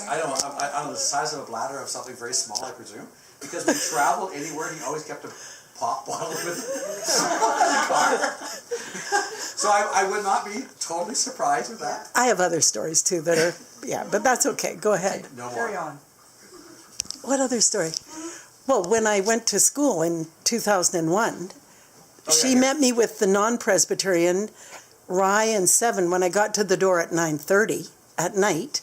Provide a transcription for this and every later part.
I don't know, the size of a bladder of something very small, I presume. Because we traveled anywhere, he always kept a pop bottle with him in the car. So I would not be totally surprised with that. I have other stories too that are, yeah, but that's okay. Go ahead. No more. Carry on. What other story? Well, when I went to school in 2001, she met me with the non-Presbyterian Rye and Seven when I got to the door at 9:30 at night,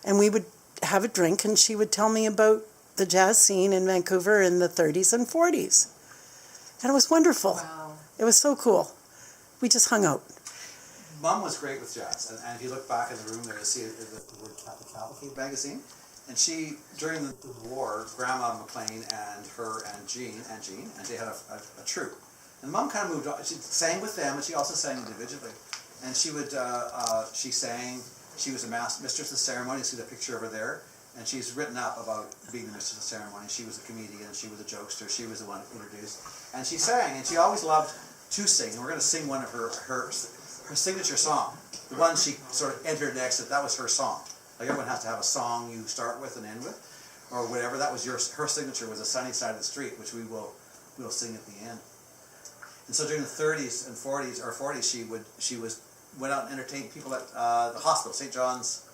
and we would have a drink, and she would tell me about the jazz scene in Vancouver in the 30s and 40s. And it was wonderful. Wow. It was so cool. We just hung out. Mom was great with jazz, and if you look back in the room there, you see the word Cavalcade magazine. And she, during the war, Grandma McLean and her and Jean, and they had a troupe. And Mom kind of moved on. She sang with them, and she also sang individually. And she would, she sang. She was a mistress of ceremony. You see the picture over there. And she's written up about being the mistress of ceremony. She was a comedian. She was a jokester. She was the one who introduced. And she sang, and she always loved to sing. And we're going to sing one of her signature song. The one she sort of entered next. That was her song. Like everyone has to have a song you start with and end with, or whatever. That was her signature was "A Sunny Side of the Street," which we'll sing at the end. And so during the 30s and 40s, she went out and entertained people at the hospital, St. John's.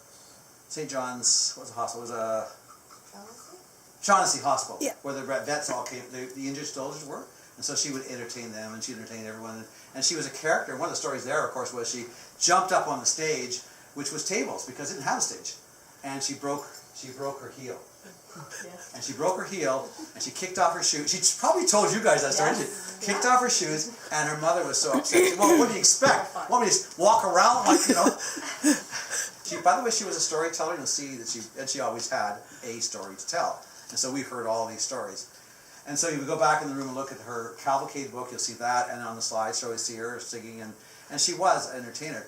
What was the hospital? It was a Shaughnessy Hospital, yeah, where the vets all came, the injured soldiers were. And so she would entertain them, and she entertained everyone. And she was a character. One of the stories there, of course, was she jumped up on the stage, which was tables, because it didn't have a stage. And she broke her heel. Yes. And she broke her heel, and she kicked off her shoes. She probably told you guys that story. Yes. She kicked off her shoes, and her mother was so upset. She said, well, what do you expect? Want me to just walk around like, you know? By the way, she was a storyteller. You'll see that she always had a story to tell. And so we've heard all these stories. And so you would go back in the room and look at her Cavalcade book. You'll see that, and on the slideshow you see her singing, and she was an entertainer.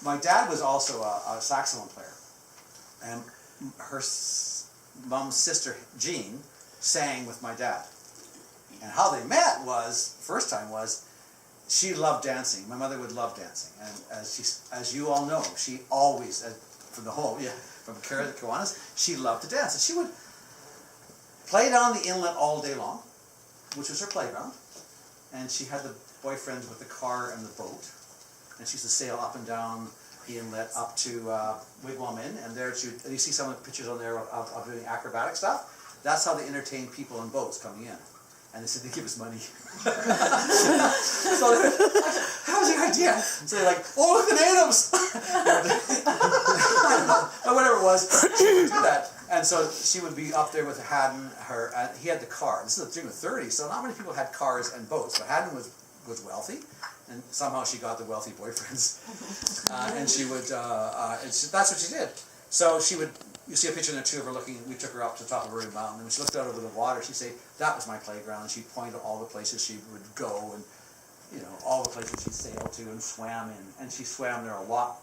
My dad was also a saxophone player, and her mom's sister Jean sang with my dad. And how they met first time was, she loved dancing. My mother would love dancing, and as you all know, she always, from Kiwanis, she loved to dance, and she would play down the inlet all day long, which was her playground, and she had the boyfriends with the car and the boat. And she used to sail up and down the inlet up to Wigwam Inn, and there you see some of the pictures on there of doing acrobatic stuff. That's how they entertained people in boats coming in. And they said they give us money. So they're like, how was your idea? So they're like, oh, look at the natives! I don't know, or whatever it was, she would do that. And so she would be up there with Haddon. He had the car. This is during the 30s, so not many people had cars and boats. But Haddon was wealthy, and somehow she got the wealthy boyfriends, and she would. That's what she did. So she would. You see a picture in there too of her looking. We took her up to the top of a mountain, and when she looked out over the water, she'd say, "That was my playground." And she'd point to all the places she would go, and all the places she sailed to and swam in. And she swam there a lot.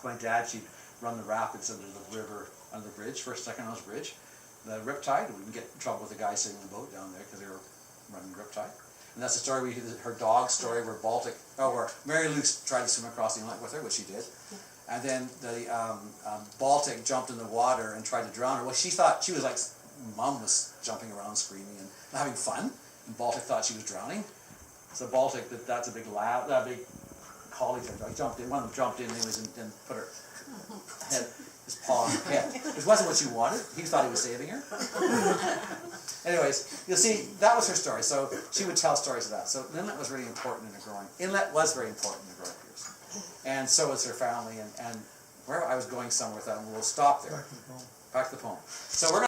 My dad, she'd run the rapids under the river, under the bridge, First Second House Bridge, the riptide. We didn't get in trouble with the guy sitting in the boat down there because they were running the riptide. And that's the story her dog story where Mary Lou tried to swim across the inlet with her, which she did. And then the Baltic jumped in the water and tried to drown her. Well, she thought, she was like, Mom was jumping around screaming and having fun. And Baltic thought she was drowning. So Baltic, that's a big collie, jumped in. One of them jumped in and put her head, his paw on her head. Which wasn't what she wanted. He thought he was saving her. Anyways, you'll see, that was her story. So she would tell stories of that. So Inlet was really important in her growing. Inlet was very important in her growing years. And so was her family. And where I was going somewhere with that, and we'll stop there. Back to the poem. So we're going